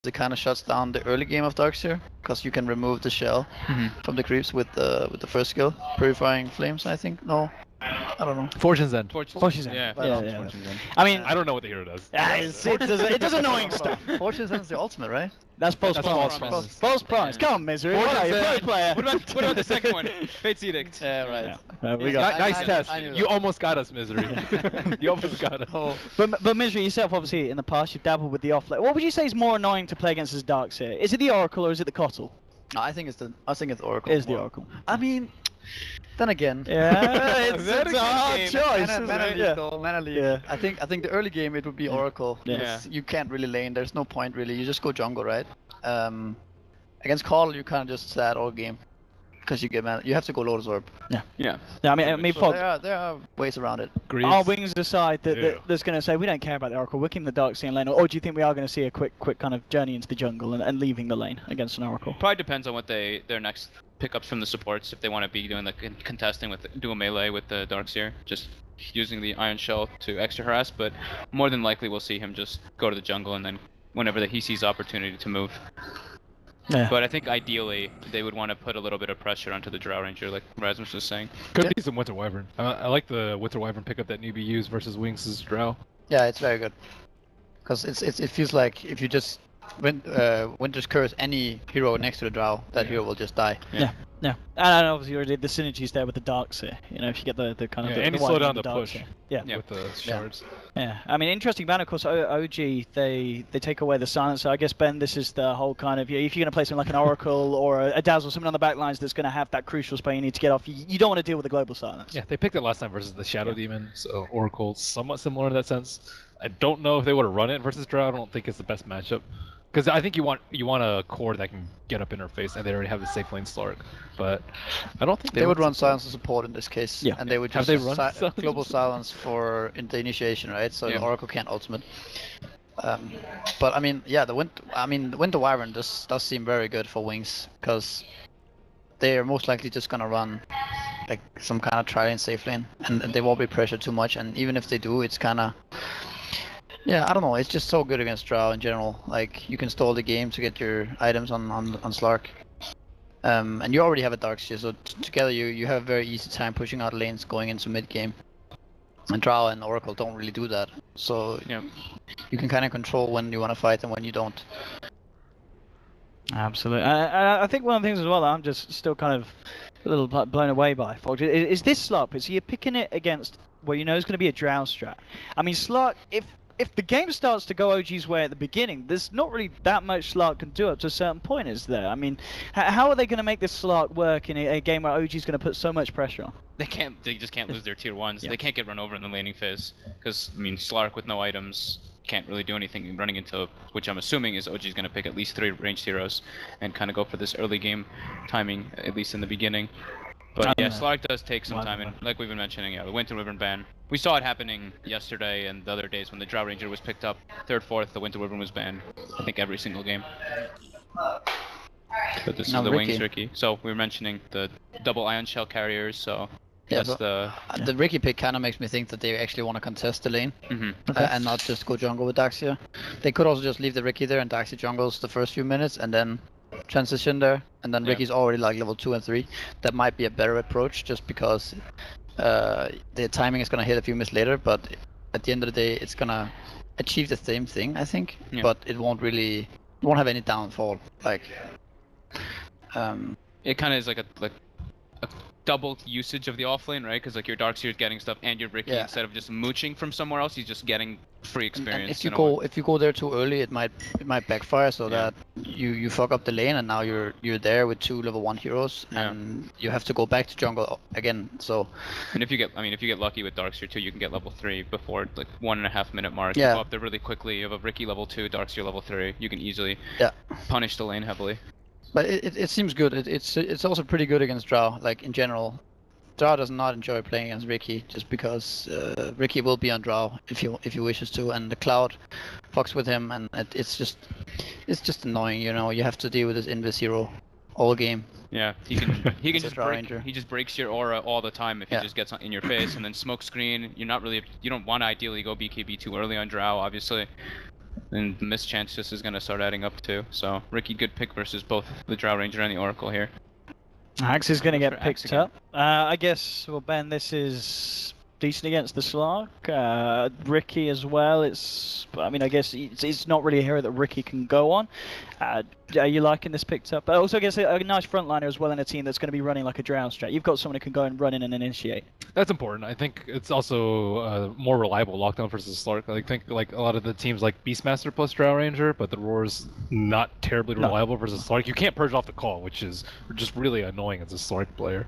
it kind of shuts down the early game of Darkseer, because you can remove the shell from the creeps with the first skill, Purifying Flames, I think. No, I don't know. Fortune's End. Fortune's End. Yeah. Fortune's End. I mean, I don't know what the hero does. it does annoying stuff. Fortune's End's the ultimate, right? That's false That's promise. false promise. False promise. Come on, Misery. What are you, pro player? What about the second one? Fate's Edict. Yeah, right. We got. Nice I test. knew that. You almost got us, Misery. You almost got us. But Misery, yourself, obviously, in the past, you've dabbled with the offlane. What would you say is more annoying to play against as Darkseer? Is it the Oracle or is it the Kotl? No, I think it's Oracle. It is the Oracle. I mean, then again. Yeah, it's a hard choice. Mana League. Yeah. I think the early game it would be Oracle. Yeah. because You can't really lane. There's no point really. You just go jungle, right? Against Kotl, you kind of just sad all game, because you get mana. You have to go Lotus Orb. Yeah. I mean, So Fox, there are ways around it. our wings decide Yeah. that's going to say we don't care about the Oracle. We're keeping the Darkseer lane, or do you think we are going to see a quick kind of journey into the jungle and leaving the lane against an Oracle? Probably depends on what their next pickups from the supports. If they want to be doing the contesting with dual melee with the Darkseer, just using the Iron Shell to extra harass. But more than likely, we'll see him just go to the jungle and then whenever he sees opportunity to move. Yeah. But I think ideally they would want to put a little bit of pressure onto the Drow Ranger, like Rasmus was saying. Could be some Winter Wyvern. I like the Winter Wyvern pickup that newbie used versus Wings' Drow. Yeah, it's very good. Because it feels like if you just Winter's Curse any hero next to the Drow, that hero will just die. Yeah, and obviously already the synergies there with the Darkseer. You know, if you get the kind of Yeah, and the he slowed down the the push. Darkseer. Yeah. With the shards. Yeah, I mean, interesting ban. Of course, OG they take away the silencer. I guess Ben, this is the whole kind of if you're going to play something like an Oracle or a Dazzle, something on the back lines that's going to have that crucial spell you need to get off. You don't want to deal with the global silence. Yeah, they picked it last time versus the Shadow Demon, so Oracle's somewhat similar in that sense. I don't know if they would have run it versus Drow. I don't think it's the best matchup. Because I think you want a core that can get up interface, and they already have the safe lane Slark. But I don't think They would run silence and support in this case. Yeah. And they would Have just they run silence? global silence for the initiation, right? So the Oracle can't ultimate. But I mean, yeah, the Winter Wyvern does seem very good for Wings, because they are most likely just gonna run like some kind of try-and safe lane, and they won't be pressured too much. And even if they do, it's kind of I don't know. It's just so good against Drow in general. Like you can stall the game to get your items on Slark. And you already have a Darkseer, so together you have a very easy time pushing out lanes going into mid game. And Drow and Oracle don't really do that, so you can kind of control when you want to fight and when you don't. Absolutely. I think one of the things as well that I'm just still kind of a little blown away by, Fox, is this Slark. So you're picking it against where you know it's going to be a Drow strat. I mean, Slark, if the game starts to go OG's way at the beginning, there's not really that much Slark can do up to a certain point, is there? I mean, how are they going to make this Slark work in a game where OG's going to put so much pressure on? They just can't lose their tier 1s. Yeah. They can't get run over in the laning phase. Because, I mean, Slark with no items can't really do anything running into, which I'm assuming is OG's going to pick at least 3 ranged heroes and kind of go for this early game timing, at least in the beginning. But yeah, Slark does take some time, and like we've been mentioning, the Winter Wyvern ban. We saw it happening yesterday and the other days when the Drow Ranger was picked up. 3rd, 4th, the Winter Wyvern was banned. I think every single game. But this is the Wings Ricky. So we were mentioning the double Ion Shell carriers, so that's the Ricky pick kind of makes me think that they actually want to contest the lane and not just go jungle with Darkseer. They could also just leave the Ricky there and Darkseer jungles the first few minutes and then transition there, and then Ricky's already like level 2 and 3. That might be a better approach, just because the timing is gonna hit a few minutes later, but at the end of the day it's gonna achieve the same thing, I think. But it won't have any downfall. Like it kind of is like a double usage of the offlane, right? Because like your Darkseer is getting stuff, and your Ricky, instead of just mooching from somewhere else, he's just getting free experience. And if you go there too early, it might backfire, so that you fuck up the lane, and now you're there with 2 level 1 heroes, and you have to go back to jungle again. So. And if you get lucky with Darkseer too, you can get level 3 before like 1.5 minute mark. You go up there really quickly. You have a Ricky level 2, Darkseer level 3. You can easily punish the lane heavily. But it seems good. It's also pretty good against Drow. Like in general, Drow does not enjoy playing against Ricky, just because Ricky will be on Drow if he wishes to, and the Cloud fucks with him, and it's just annoying. You know, you have to deal with this Invis hero all game. Yeah, he can just breaks your aura all the time if he just gets in your face, and then smoke screen. You don't want to ideally go BKB too early on Drow, obviously. And the missed chance just is gonna start adding up too. So Ricky, good pick versus both the Drow Ranger and the Oracle here. Axe is going to Goes get for Axe picked again. up. I guess, well, Ben, this is decent against the Slark. Ricky as well. I mean, I guess it's not really a hero that Ricky can go on. Are you liking this picked up? But also, I guess a nice frontliner as well in a team that's going to be running like a Drow strat. You've got someone who can go and run in and initiate. That's important. I think it's also more reliable lockdown versus Slark. I think like a lot of the teams like Beastmaster plus Drow Ranger, but the Roar's not terribly reliable versus Slark. You can't purge off the call, which is just really annoying as a Slark player.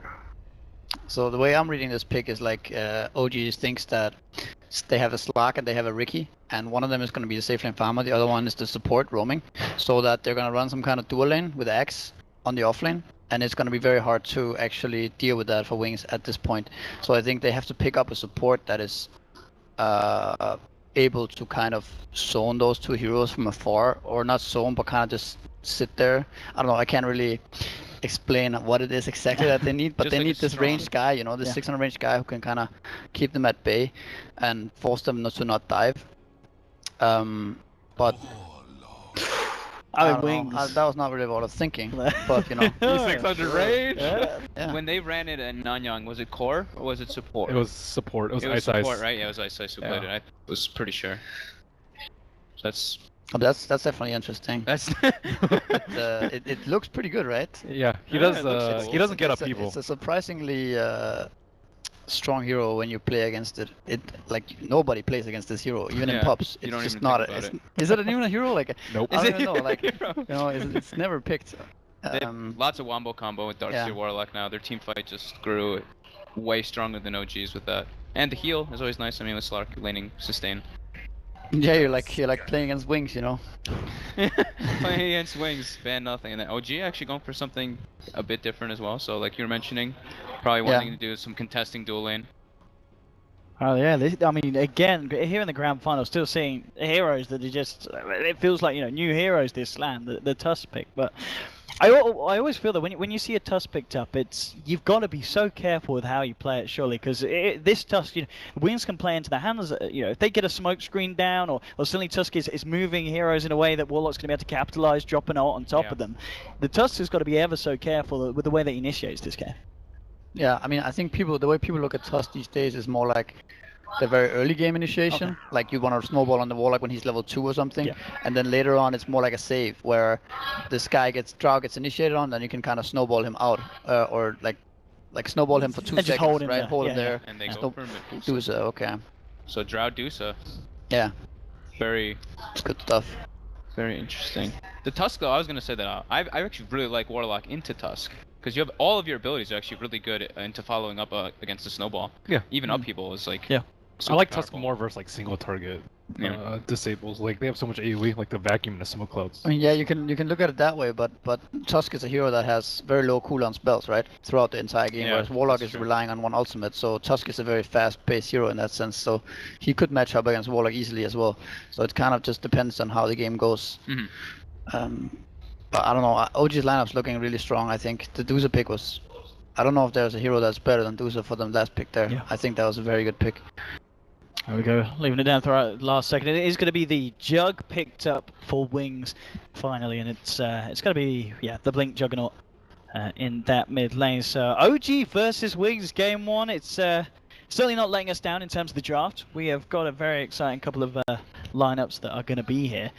So the way I'm reading this pick is like OG thinks that they have a Slark and they have a Ricky, and one of them is going to be the safe lane farmer, the other one is the support roaming, so that they're going to run some kind of dual lane with Axe on the off lane, and it's going to be very hard to actually deal with that for Wings at this point. So I think they have to pick up a support that is able to kind of zone those two heroes from afar, or not zone, but kind of just sit there. I don't know, I can't really explain what it is exactly that they need, but Just they like need a this strong- ranged guy, you know, this 600 range guy who can kind of keep them at bay and force them to not dive. But I don't mean, know, Wings. that was not really what I was thinking, but you know. E600 range. Yeah. When they ran it in Nanyang, was it core or was it support? It was support. It was ice support, ice. right? Yeah, it was ice who played it. I was pretty sure. So That's definitely interesting. that's It looks pretty good, right? Yeah, he Yeah, does. it looks- He doesn't get It's up a- people. It's a surprisingly strong hero when you play against it. It like nobody plays against this hero, even in Yeah, pubs. you It's don't just even not. think about Is it even a hero? Like Nope. I Is don't it even know. Like hero? you know, it's never picked. They have lots of wombo combo with Darkseer Yeah. Warlock now. Their team fight just grew way stronger than OG's with that. And the heal is always nice. I mean, with Slark laning sustain. Yeah, you're like playing against Wings, you know. Playing against Wings, ban nothing. And then OG actually going for something a bit different as well. So like you were mentioning, probably wanting to do some contesting dual lane. Oh yeah, I mean, again, here in the grand final, still seeing heroes that are just, it feels like, you know, new heroes this slam, the Tusk pick, but I always feel that when you see a Tusk picked up, you've got to be so careful with how you play it, surely, because this Tusk, you know, Wings can play into the hands, you know, if they get a smoke screen down, or suddenly Tusk is moving heroes in a way that Warlock's going to be able to capitalize, drop an ult on top of them. The Tusk has got to be ever so careful with the way that he initiates this game. Yeah, I mean, I think the way people look at Tusk these days is more like the very early game initiation. Okay. Like you want to snowball on the Warlock when he's level 2 or something, Yeah. and then later on it's more like a save where this guy Drow gets initiated on, then you can kind of snowball him out, or like snowball him for 2 And just seconds, hold him right? there. Hold him Yeah, there. And they go Snow- for Medusa. Dusa, okay. So Drow Dusa, Yeah, very, it's good stuff. very interesting. The Tusk though, I was gonna say that I actually really like Warlock into Tusk. Because you have all of your abilities are actually really good into following up against the snowball. Yeah. Even upheaval is like. Yeah. I like super Tusk powerful. more versus like single target Yeah. disables. Like they have so much AoE, like the vacuum and the smoke clouds. I mean, yeah, you can look at it that way, but Tusk is a hero that has very low cooldown spells, right, throughout the entire game, Yeah, whereas Warlock that's is true. relying on one ultimate. So Tusk is a very fast-paced hero in that sense. So he could match up against Warlock easily as well. So it kind of just depends on how the game goes. Mhm. But I don't know. OG's lineup's looking really strong. I think the Dusa pick was. I don't know if there's a hero that's better than Dusa for them last pick there. Yeah. I think that was a very good pick. There we go, leaving it down for our last second. It is going to be the Jug picked up for Wings, finally, and it's going to be, yeah, the Blink Juggernaut in that mid lane. So OG versus Wings, game one. It's certainly not letting us down in terms of the draft. We have got a very exciting couple of lineups that are going to be here.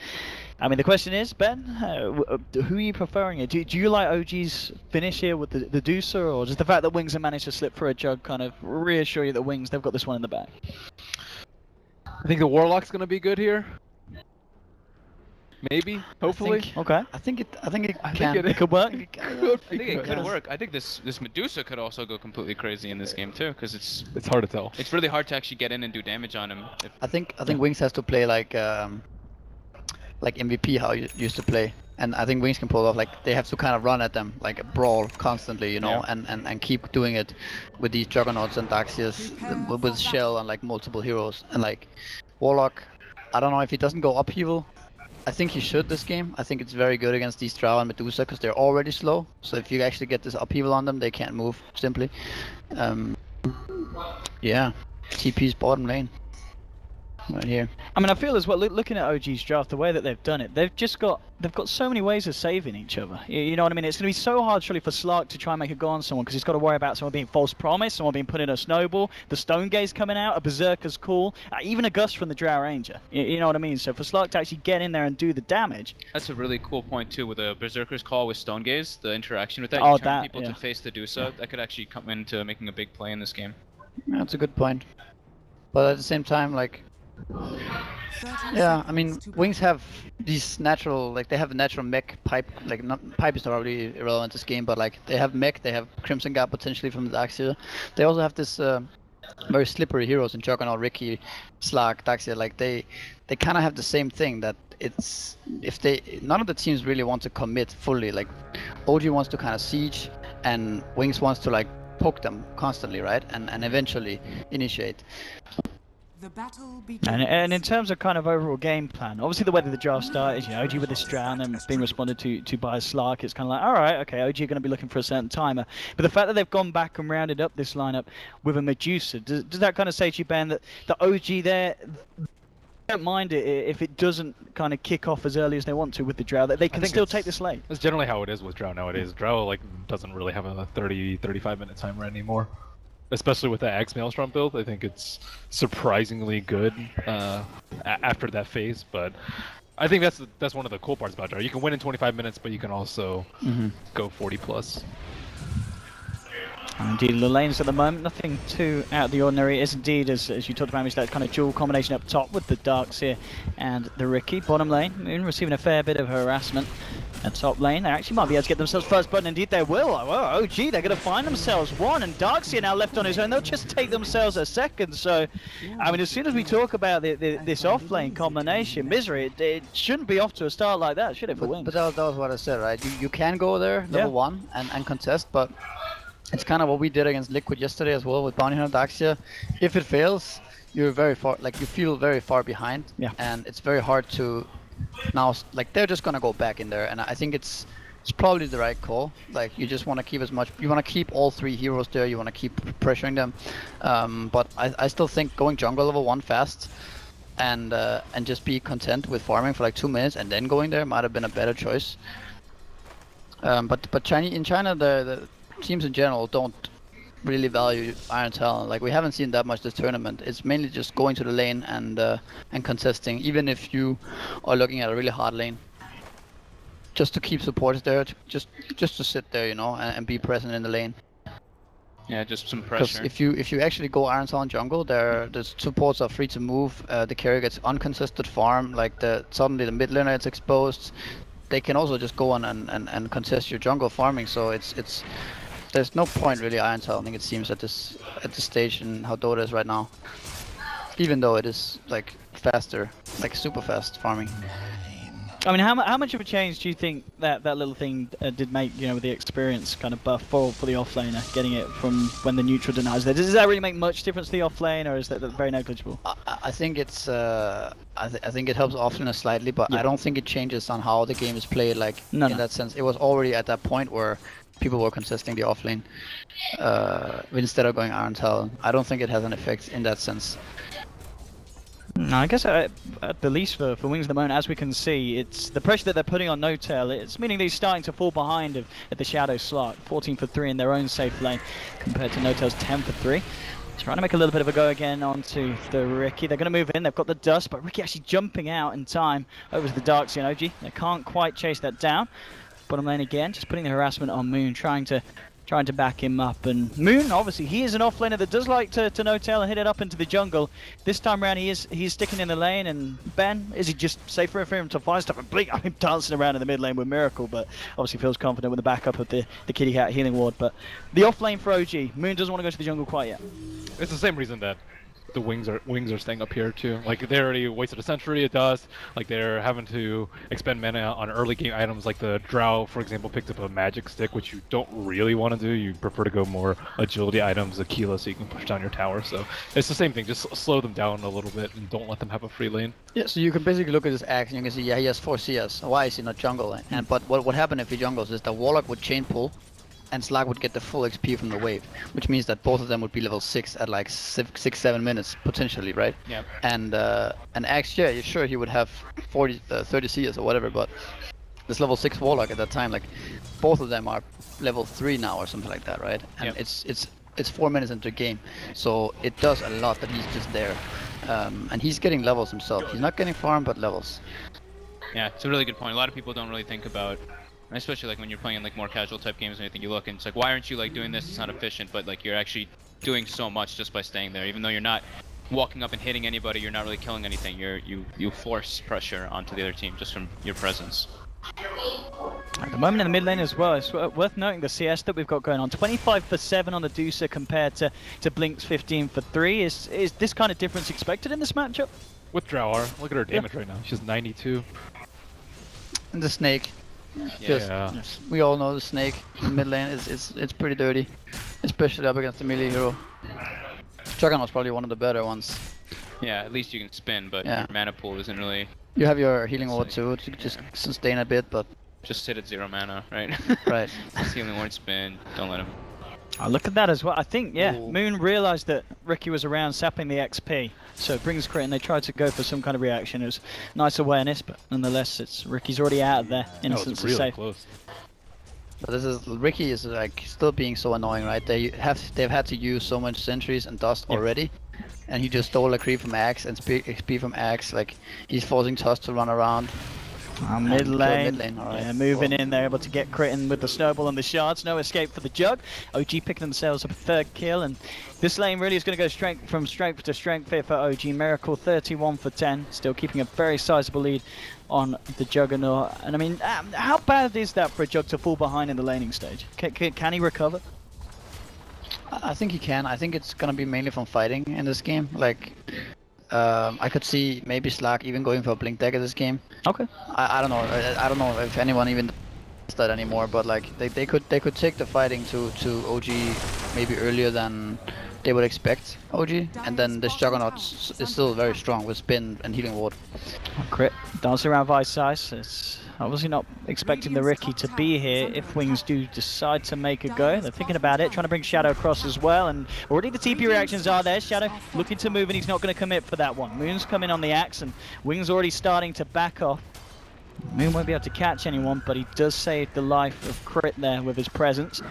I mean, the question is, Ben, who are you preferring here? Do you like OG's finish here with the Dusa, or does the fact that Wings have managed to slip through a Jug kind of reassure you that Wings, they've got this one in the bag? I think the Warlock's gonna be good here. Maybe, hopefully. Okay. I think it I can. think It could work. I think it could Yeah. work. I think this Medusa could also go completely crazy in this game too, because It's hard to tell. it's really hard to actually get in and do damage on him. I think Wings has to play like MVP how you used to play, and I think Wings can pull off, like they have to kind of run at them like a brawl constantly, you know, Yeah. and keep doing it with these Juggernauts and Darkseers with Shell and like multiple heroes, and like Warlock, I don't know if he doesn't go upheaval. I think he should this game. I think it's very good against these Drow and Medusa because they're already slow. So if you actually get this upheaval on them, they can't move simply. Yeah, TP's bottom lane. right here. I mean, I feel as well. Looking at OG's draft, the way that they've done it, they've got so many ways of saving each other. You know what I mean? It's going to be so hard, surely, for Slark to try and make a go on someone because he's got to worry about someone being false promise, someone being put in a snowball, the Stone Gaze coming out, a Berserker's Call, even a Gust from the Drow Ranger. You know what I mean? So for Slark to actually get in there and do the damage. That's a really cool point too, with a Berserker's Call with Stone Gaze, the interaction with that. Oh, you turn that, people yeah. to face the Dusa. That could actually come into making a big play in this game. That's a good point. But at the same time, like, yeah, I mean, Wings have these natural, like, they have a natural mech pipe, like, pipe is not really irrelevant to this game, but like, they have mech, they have Crimson Guard potentially from the Daxia. They also have this very slippery heroes in Juggernaut, Ricky, Slark, Daxia. Like, they kind of have the same thing, that it's, none of the teams really want to commit fully. Like, OG wants to kind of siege, and Wings wants to, like, poke them constantly, right? And eventually initiate. The battle and in terms of kind of overall game plan, obviously the way that the draft started, you know, OG with this drown and being responded to by a Slark, it's kind of like, all right, okay, OG are going to be looking for a certain timer. But the fact that they've gone back and rounded up this lineup with a Medusa, does that kind of say to you, Ben, that the OG there don't mind it if it doesn't kind of kick off as early as they want to with the drow, that they can still take this late? That's generally how it is with drow nowadays. Drow like doesn't really have a 30-35 minute timer anymore. Especially with that Axe Maelstrom build, I think it's surprisingly good after that phase. But I think that's one of the cool parts about Drow. You can win in 25 minutes, but you can also go 40 plus. Indeed, the lanes at the moment, nothing too out of the ordinary. It is indeed, as you talked about, that kind of dual combination up top with the Darks here and the Ricky. Bottom lane, Moon receiving a fair bit of harassment. At top lane, they actually might be able to get themselves first button. Indeed, they will. Oh, OG, they're going to find themselves one, and Darkseer now left on his own. They'll just take themselves a second. So, I mean, as soon as we talk about this off-lane combination, Misery, it shouldn't be off to a start like that, should it, for Wings? But that was what I said, right? You can go there, level 1, and contest, but it's kind of what we did against Liquid yesterday as well with Bounty Hunter Daxia. If it fails, you're very far, like, you feel very far behind, and it's very hard to now, like, they're just gonna go back in there, and I think it's probably the right call. Like, you just want to keep you want to keep all 3 heroes there, you want to keep pressuring them, but I still think going jungle level 1 fast and just be content with farming for like 2 minutes and then going there might have been a better choice. But in China the teams in general don't really value Iron Talon. Like, we haven't seen that much this tournament. It's mainly just going to the lane and contesting, even if you are looking at a really hard lane. Just to keep supports there, just to sit there, you know, and be present in the lane. Yeah, just some pressure. Because if you actually go Iron Talon jungle, the supports are free to move. The carry gets uncontested farm. Like, suddenly the mid laner is exposed. They can also just go on and contest your jungle farming. So there's no point really Iron Taloning, it seems, at this stage in how Dota is right now. Even though it is like faster, like super fast farming. I mean, how much of a change do you think that little thing did make, you know, with the experience kind of buff for the offlaner, getting it from when the neutral denies there? Does that really make much difference to the offlane, or is that very negligible? I think it's I think it helps offlaner slightly, but I don't think it changes on how the game is played. Like, in that sense, it was already at that point where people were contesting the offlane instead of going Iron Talon. I don't think it has an effect in that sense. No, I guess at the least for Wings at the moment, as we can see, it's the pressure that they're putting on No-Tail. It's meaning they're starting to fall behind at the Shadow slot. 14 for 3 in their own safe lane compared to No-Tail's 10 for 3. Trying to make a little bit of a go again onto the Ricky. They're going to move in. They've got the dust, but Ricky actually jumping out in time over to the Darkseer and OG. They can't quite chase that down. Bottom lane again, just putting the harassment on Moon, trying to back him up. And Moon, obviously, he is an offlaner that does like to no-tail and hit it up into the jungle. This time around, he's sticking in the lane. And Ben, is he just safer for him to find stuff? And Blink, I'm dancing around in the mid lane with Miracle, but obviously feels confident with the backup of the Kitty Cat healing ward. But the offlane for OG, Moon doesn't want to go to the jungle quite yet. It's the same reason that the wings are staying up here too. Like, they already wasted a century, it does. Like, they're having to expend mana on early game items, like the Drow, for example, picked up a magic stick, which you don't really want to do. You prefer to go more agility items, Aquila, so you can push down your tower. So it's the same thing, just slow them down a little bit and don't let them have a free lane. Yeah, so you can basically look at this axe and you can see, yeah, he has 4 CS. Why is he not jungle? But what happened if he jungles is the Warlock would chain pull, and Slark would get the full XP from the wave, which means that both of them would be level 6 at like 6-7 minutes potentially, right? Yep. And Axe, yeah, you're sure he would have 30 CS or whatever, but this level 6 Warlock at that time, like both of them are level 3 now or something like that, right? And it's 4 minutes into the game, so it does a lot that he's just there, and he's getting levels himself. He's not getting farm, but levels. Yeah, it's a really good point. A lot of people don't really think about, especially like when you're playing like more casual type games and anything, you look and it's like, why aren't you like doing this? It's not efficient, but like you're actually doing so much just by staying there. Even though you're not walking up and hitting anybody, you're not really killing anything. You force pressure onto the other team just from your presence. At the moment in the mid lane as well, it's worth noting the CS that we've got going on. 25 for 7 on the Deucer compared to Blink's 15 for 3. Is this kind of difference expected in this matchup? With Drow, look at her damage right now. She's 92. And the snake. Yeah. We all know the snake in mid lane it's pretty dirty, especially up against the melee hero. Juggernaut's probably one of the better ones. Yeah, at least you can spin, but Yeah. your mana pool isn't really. You have your healing ward too to just sustain a bit, but Just sit at 0 mana, right? right. Just healing ward spin, don't let him. Oh, look at that as well. I think, yeah, Ooh. Moon realised that Ricky was around sapping the XP, so it brings crit and they tried to go for some kind of reaction. It was nice awareness, but nonetheless, Ricky's already out of there. That Innocence was really is safe. close. But this is Ricky is like still being so annoying, right? They've had to use so much sentries and dust already, and he just stole a creep from Axe and XP from Axe. Like he's forcing Tusk to run around. Mid kill lane, mid lane, alright. yeah, moving in, they're able to get crit in with the snowball and the shards. No escape for the Jug. OG picking themselves up a 3rd kill, and this lane really is going to go from strength to strength here for OG. Miracle 31 for 10, still keeping a very sizable lead on the Juggernaut. And I mean, how bad is that for a Jug to fall behind in the laning stage? Can he recover? I think he can. I think it's gonna be mainly from fighting in this game. Like, I could see maybe Slark even going for a blink deck in this game. Okay. I don't know. I don't know if anyone even does that anymore. But like they could take the fighting to OG maybe earlier than they would expect OG, and then this Juggernaut is still very strong with spin and healing ward. Crit dance around Vice Size. It's obviously not expecting the Ricky to be here if Wings do decide to make a go. They're thinking about it, trying to bring Shadow across as well, and already the TP reactions are there. Shadow looking to move, and he's not going to commit for that one. Moon's coming on the Axe, and Wings already starting to back off. Moon won't be able to catch anyone, but he does save the life of Crit there with his presence.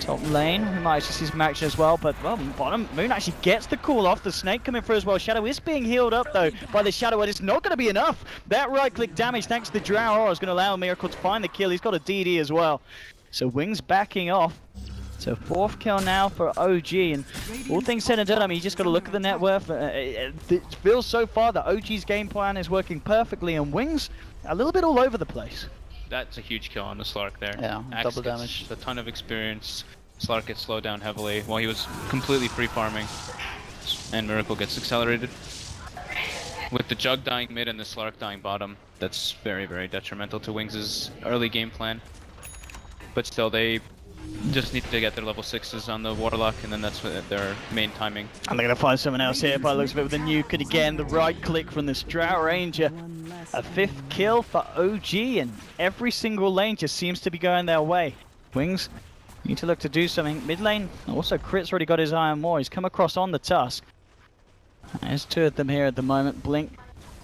Top lane, we might actually see some action as well, but well, bottom, Moon actually gets the call off. The snake coming through as well. Shadow is being healed up though by the Shadow, and it's not going to be enough. That right-click damage, thanks to the Drow Aura, is going to allow Miracle to find the kill. He's got a DD as well. So Wings backing off. So 4th kill now for OG, and all things said and done, I mean, you just got to look at the net worth. It feels so far that OG's game plan is working perfectly, and Wings a little bit all over the place. That's a huge kill on the Slark there. Yeah, Axe double gets damage. a ton of experience. Slark gets slowed down heavily while he was completely free farming, and Miracle gets accelerated. With the Jug dying mid and the Slark dying bottom, that's very, very detrimental to Wings' early game plan. But still, they just need to get their level 6s on the Warlock, and then that's their main timing. And they're going to find someone else here by the looks of it with the nuke. And again, the right click from this Drow Ranger. A 5th kill for OG, and every single lane just seems to be going their way. Wings need to look to do something. Mid lane, also Crit's already got his eye on more. He's come across on the Tusk. There's 2 of them here at the moment. Blink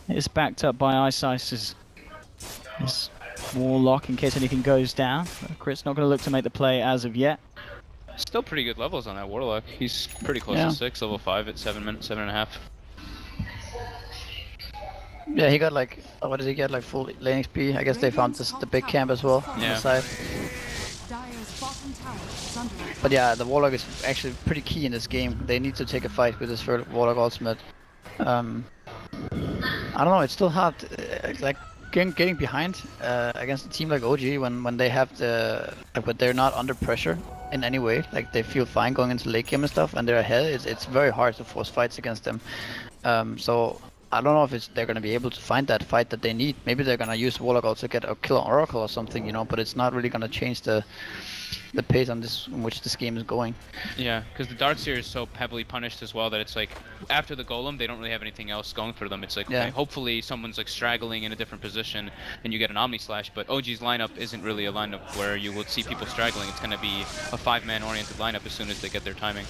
is backed up by Ice Ice's Warlock in case anything goes down. Crit's not going to look to make the play as of yet. Still pretty good levels on that Warlock. He's pretty close to 6, level 5 at 7 minutes, 7.5. Yeah, he got like, what did he get? Like full lane XP. I guess they found the big camp as well on the side. But yeah, the Warlock is actually pretty key in this game. They need to take a fight with this Warlock ultimate. I don't know, it's still hard, like getting behind against a team like OG when they have but they're not under pressure in any way. Like they feel fine going into late game and stuff, and they're ahead. It's very hard to force fights against them. So I don't know if they're gonna be able to find that fight that they need. Maybe they're gonna use Warlock also to get a kill on Oracle or something, you know. But it's not really gonna change the pace on this in which this game is going. Yeah, because the Darkseer is so heavily punished as well that it's like after the Golem they don't really have anything else going for them. It's like okay, hopefully someone's like straggling in a different position and you get an Omni Slash, but OG's lineup isn't really a lineup where you will see people straggling. It's gonna be a 5-man oriented lineup as soon as they get their timing.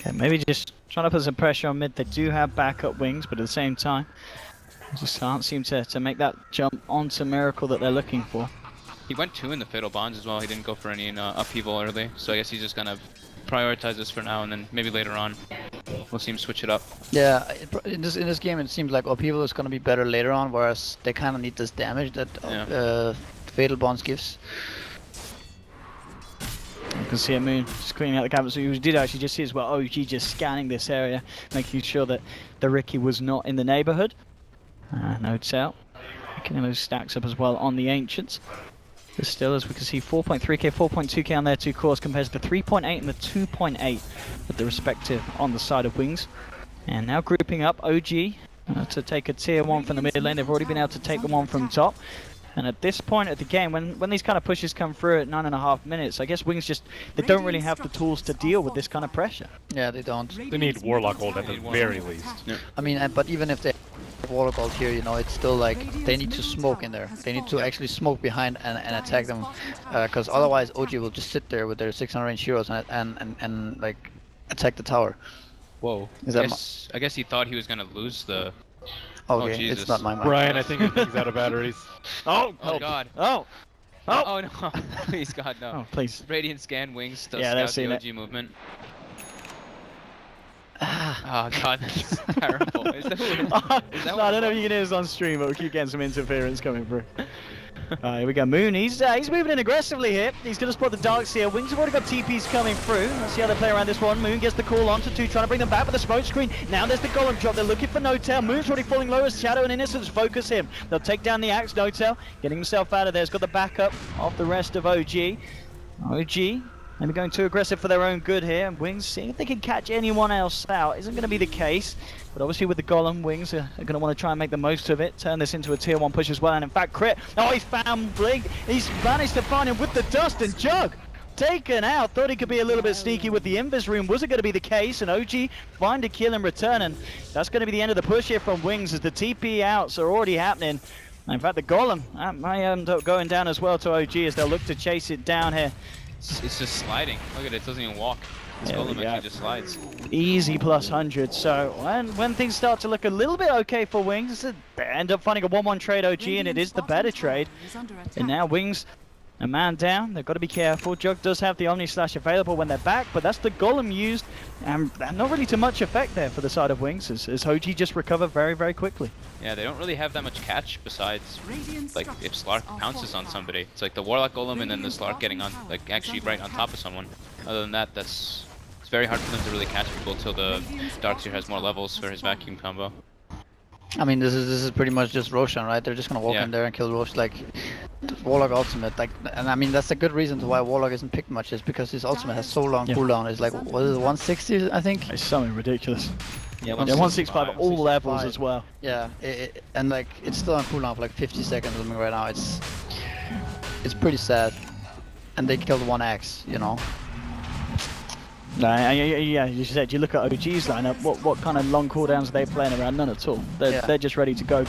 Okay, maybe just trying to put some pressure on mid. They do have backup wings, but at the same time, just can't seem to make that jump onto Miracle that they're looking for. He went 2 in the Fatal Bonds as well. He didn't go for any upheaval early, so I guess he's just gonna prioritize this for now, and then maybe later on we'll see him switch it up. Yeah, in this game it seems like upheaval is gonna be better later on, whereas they kind of need this damage that Fatal Bonds gives. You can see a Moon just cleaning out the cabin. So you did actually just see as well OG just scanning this area, making sure that the Riki was not in the neighborhood. Notes out, picking those stacks up as well on the Ancients. But still, as we can see, 4.3k, 4.2k on their two cores compared to the 3.8 and the 2.8 with the respective on the side of Wings. And now grouping up OG to take a tier 1 from the mid lane. They've already been able to take the one from top. And at this point of the game, when these kind of pushes come through at 9.5 minutes, I guess Wings they don't really have the tools to deal with this kind of pressure. Yeah, they don't. They need Warlock ult at the very least. Yeah. I mean, but even if they have Warlock ult here, you know, it's still like they need to smoke in there. They need to actually smoke behind and attack them, because otherwise OG will just sit there with their 600 range heroes and like attack the tower. Whoa. I guess he thought he was gonna lose the. Okay, Jesus. it's not my mind. Brian, I think he's out of batteries. Oh help. God. Oh! Oh no! Please God no. Oh please. Radiant scan Wings does Yeah, scout the OG movement. Oh God, that's terrible. Is that No, I don't know if you can hear this on stream, but we keep getting some interference coming through. Here we go, Moon. He's moving in aggressively here. He's going to spot the Darkseer. Wings have already got TPs coming through. Let's see how they play around this one. Moon gets the call onto 2, trying to bring them back with the smoke screen. Now there's the Golem drop. They're looking for No-Tail. Moon's already falling low as Shadow and Innocence focus him. They'll take down the Axe. No-Tail getting himself out of there. He's got the backup of the rest of OG. OG maybe going too aggressive for their own good here. Wings seeing if they can catch anyone else out. Isn't going to be the case. But obviously with the Golem, Wings are going to want to try and make the most of it. Turn this into a tier 1 push as well. And in fact, Crit. Oh, he's found Blink. He's managed to find him with the Dust, and Jug taken out. Thought he could be a little bit sneaky with the Invis Room. Was it going to be the case? And OG find a kill in return. And that's going to be the end of the push here from Wings as the TP outs are already happening. In fact, the Golem might end up going down as well to OG as they'll look to chase it down here. It's just sliding. Look at it. It doesn't even walk. This Golem actually just slides. Easy plus 100. So when things start to look a little bit okay for Wings, they end up finding a 1-1 trade OG, and it is the better trade. And now Wings, a man down. They've got to be careful. Jug does have the Omni Slash available when they're back, but that's the Golem used, and not really too much effect there for the side of Wings as OG just recover very, very quickly. Yeah, they don't really have that much catch besides, like, if Slark pounces on somebody. It's like the Warlock Golem and then the Slark getting on, like, actually right on top of someone. Other than that, it's very hard for them to really catch people till the Darkseer has more levels for his vacuum combo. I mean, this is pretty much just Roshan, right? They're just gonna walk in there and kill Rosh, like Warlock ultimate, like, and I mean that's a good reason to why Warlock isn't picked much, is because his ultimate has so long cooldown. It's like, what is it, 160, I think? It's something ridiculous. Yeah, 165 at all levels as well. Yeah, and like it's still on cooldown for like 50 seconds or something right now. It's pretty sad. And they killed 1 axe, you know. Yeah, you said you look at OG's lineup. What kind of long cooldowns are they playing around? None at all. They're just ready to go.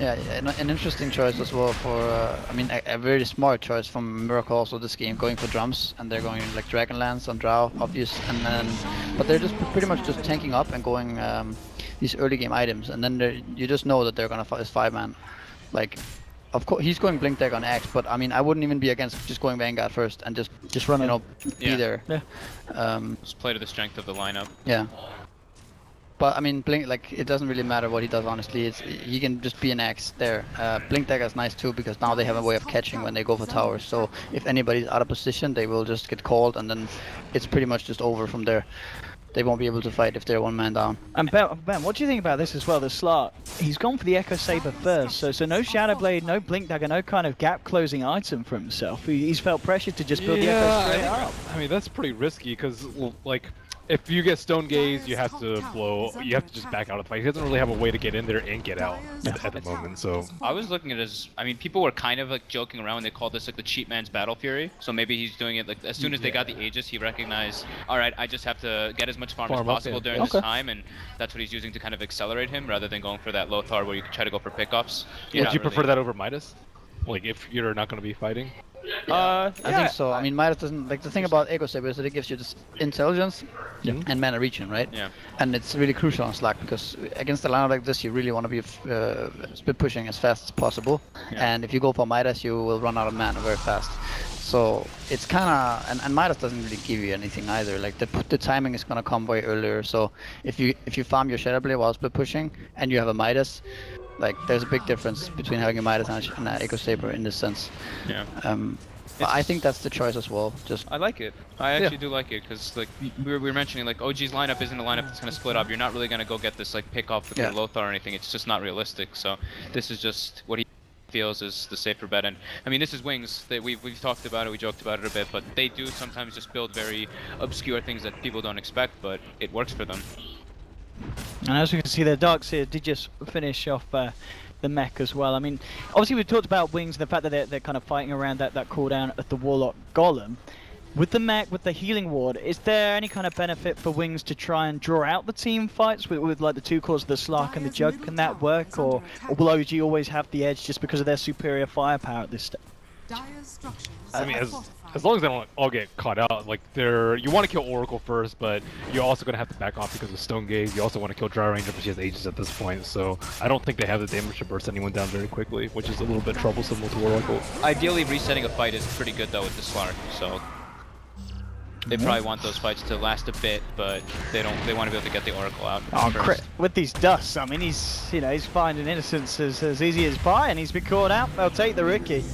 Yeah, an interesting choice as well for. I mean, a very smart choice from Miracle also this game, going for drums, and they're going like Dragonlance on Drow, obvious, and then, but they're just pretty much just tanking up and going these early game items, and then you just know that they're gonna fight this 5-man, like. Of course, he's going Blink Deck on Axe, but I mean, I wouldn't even be against just going Vanguard first and just run, you know, be there. Yeah. Just play to the strength of the lineup. Yeah. But I mean, Blink, like, it doesn't really matter what he does, honestly. He can just be an Axe there. Blink Deck is nice too, because now they have a way of catching when they go for towers. So if anybody's out of position, they will just get called, and then it's pretty much just over from there. They won't be able to fight if they're 1 man down. And Ben, what do you think about this as well? The Slark, he's gone for the Echo Saber first, so no Shadow Blade, no Blink Dagger, no kind of gap closing item for himself. He's felt pressured to just build the Echo straight up. I mean, that's pretty risky because, like, If you get Stone Gaze, you have to blow. You have to just back out of the fight. He doesn't really have a way to get in there and get out at the moment. So I was looking at it as, I mean, people were kind of like joking around when they called this like the cheap man's Battle Fury. So maybe he's doing it like as soon as they got the Aegis, he recognized, all right, I just have to get as much farm as possible during this time, and that's what he's using to kind of accelerate him rather than going for that Lothar where you can try to go for pickoffs. Would you prefer that over Midas? Like if you're not going to be fighting? I think so. I mean, Midas doesn't like the thing about Echo Saber is that it gives you this intelligence and mana region, right? Yeah. And it's really crucial on Slack because against a lineup like this, you really want to be split pushing as fast as possible. Yeah. And if you go for Midas, you will run out of mana very fast. So it's kind of and Midas doesn't really give you anything either. Like the timing is gonna come way earlier. So if you farm your Shadow Blade while split pushing and you have a Midas, like there's a big difference between having a Midas and an Echo Saber in this sense. Yeah. But I think that's the choice as well. Just I like it. I actually do like it because like we were mentioning, like OG's lineup isn't a lineup that's gonna split up. You're not really gonna go get this like pick off with your Lothar or anything. It's just not realistic. So this is just what he feels is the safer bet. And I mean, this is Wings. That we've talked about it, we joked about it a bit, but they do sometimes just build very obscure things that people don't expect, but it works for them. And as we can see, the Darks here did just finish off the mech as well. I mean, obviously we've talked about Wings and the fact that they're kind of fighting around that cooldown at the Warlock Golem. With the mech, with the healing ward, is there any kind of benefit for Wings to try and draw out the team fights with like the two cores of the Slark and the Jug? Can that work, or will OG always have the edge just because of their superior firepower at this stage? I mean, as long as they don't all get caught out, like you want to kill Oracle first, but you're also gonna have to back off because of Stone Gaze. You also want to kill Dry Ranger, but she has Aegis at this point, so I don't think they have the damage to burst anyone down very quickly, which is a little bit troublesome with Oracle. Ideally, resetting a fight is pretty good though with the Slark, so they probably want those fights to last a bit, but they want to be able to get the Oracle out first. With these dusts, I mean, he's finding innocence as easy as pie, and he's been caught out. They'll take the rookie.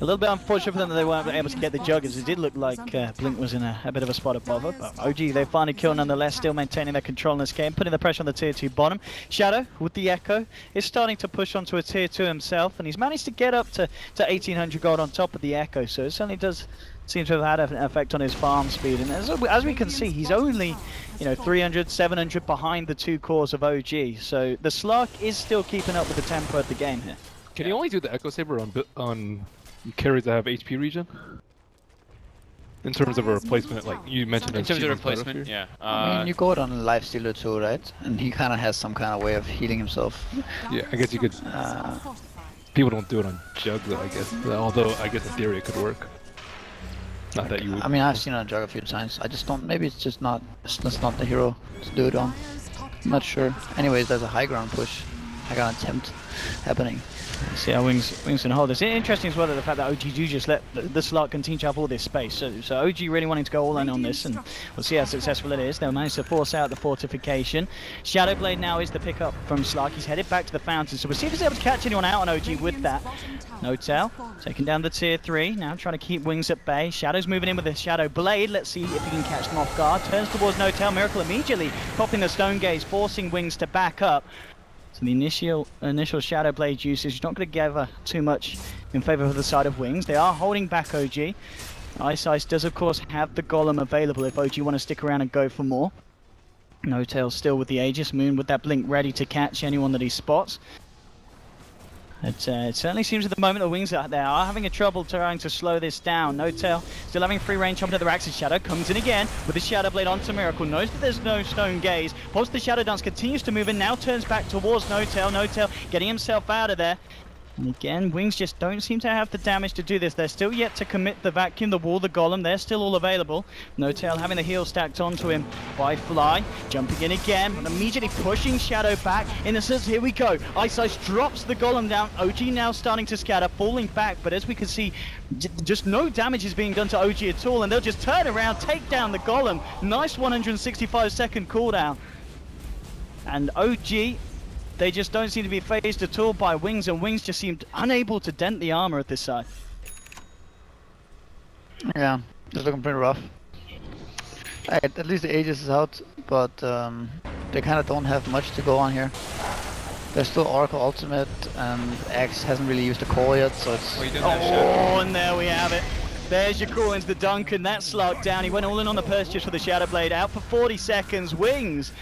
A little bit unfortunate for them that they weren't able to get the Jug, as it did look like Blink was in a bit of a spot of bother. But OG, they finally killed nonetheless, still maintaining their control in this game, putting the pressure on the tier 2 bottom. Shadow, with the Echo, is starting to push onto a tier 2 himself, and he's managed to get up to 1800 gold on top of the Echo, so it certainly does seem to have had an effect on his farm speed. And as we can see, he's only 300, 700 behind the two cores of OG, so the Slark is still keeping up with the tempo of the game here. Can you only do the Echo Saber on carries that have HP regen? In terms of a replacement, like you mentioned. In terms of replacement, yeah. I mean, you go it on Lifestealer too, right? And he kind of has some kind of way of healing himself. Yeah, I guess you could. People don't do it on Jug, though, I guess. Although I guess in theory it could work. Not that you would. I mean, I've seen it on Jug a few times. I just don't. Maybe it's just not. That's not the hero to do it on. I'm not sure. Anyways, there's a high ground push, high ground attempt happening. See how Wings can hold this. Interesting as well that the fact that OG do just let the Slark continue to have all this space. So OG really wanting to go all in on this, and we'll see how successful it is. They'll manage to force out the fortification. Shadow Blade now is the pickup from Slark. He's headed back to the fountain, so we'll see if he's able to catch anyone out on OG with that. No tail, taking down the tier 3, now trying to keep Wings at bay. Shadow's moving in with the Shadow Blade. Let's see if he can catch them off guard. Turns towards No Tail. Miracle immediately popping the Stone Gaze, forcing Wings to back up. So the initial Shadow Blade usage is not going to gather too much in favour of the side of Wings. They are holding back OG. Ice does of course have the Golem available if OG want to stick around and go for more. No Tail still with the Aegis. Moon with that Blink ready to catch anyone that he spots. It certainly seems at the moment the Wings are having a trouble trying to slow this down. No Tail still having free range onto the Rax's Shadow. Comes in again with the Shadow Blade onto Miracle. Knows that there's no Stone Gaze. Pops the Shadow Dance, continues to move in. Now turns back towards No Tail. No Tail getting himself out of there. And again, Wings just don't seem to have the damage to do this. They're still yet to commit the Vacuum, the Wall, the Golem. They're still all available. No Tail having the heal stacked onto him by Fly. Jumping in again, and immediately pushing Shadow back. Innocence, here we go. Ice drops the Golem down. OG now starting to scatter, falling back. But as we can see, just no damage is being done to OG at all. And they'll just turn around, take down the Golem. Nice 165-second cooldown. And OG, they just don't seem to be phased at all by Wings, and Wings just seemed unable to dent the armor at this side. Yeah, it's looking pretty rough. At least the Aegis is out, but they kind of don't have much to go on here. There's still Oracle Ultimate, and X hasn't really used the core yet, so it's... Oh, and there we have it. There's your crawl into the Duncan. That Slark down. He went all in on the purchase for the Shadow Blade. Out for 40 seconds. Wings.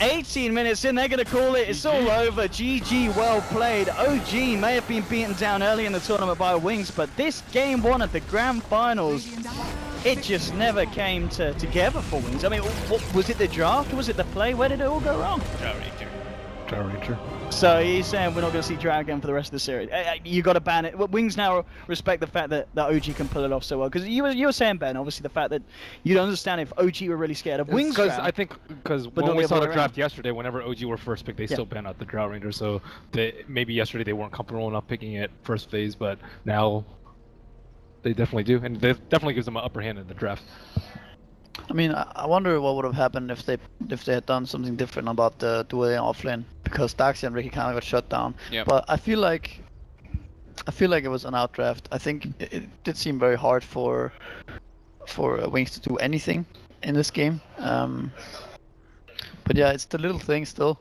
18 minutes in, they're going to call it. It's all over. GG, well played. OG may have been beaten down early in the tournament by Wings, but this game one of the grand finals, it just never came together for Wings. I mean, what, was it the draft? Was it the play? Where did it all go wrong? Draw Ranger. So he's saying we're not going to see Drow again for the rest of the series. You got to ban it. Wings now respect the fact that OG can pull it off so well. Because you were saying, Ben, obviously the fact that you don't understand if OG were really scared of Wings. Because I think when we saw the draft yesterday, whenever OG were first picked, they still banned out the Drow Ranger. So maybe yesterday they weren't comfortable enough picking it first phase, but now they definitely do, and it definitely gives them an upper hand in the draft. I mean, I wonder what would have happened if they had done something different about the dual lane offlane, because Daxi and Ricky kind of got shut down. Yep. But I feel like it was an outdraft. I think it did seem very hard for Wings to do anything in this game. But yeah, it's the little thing still.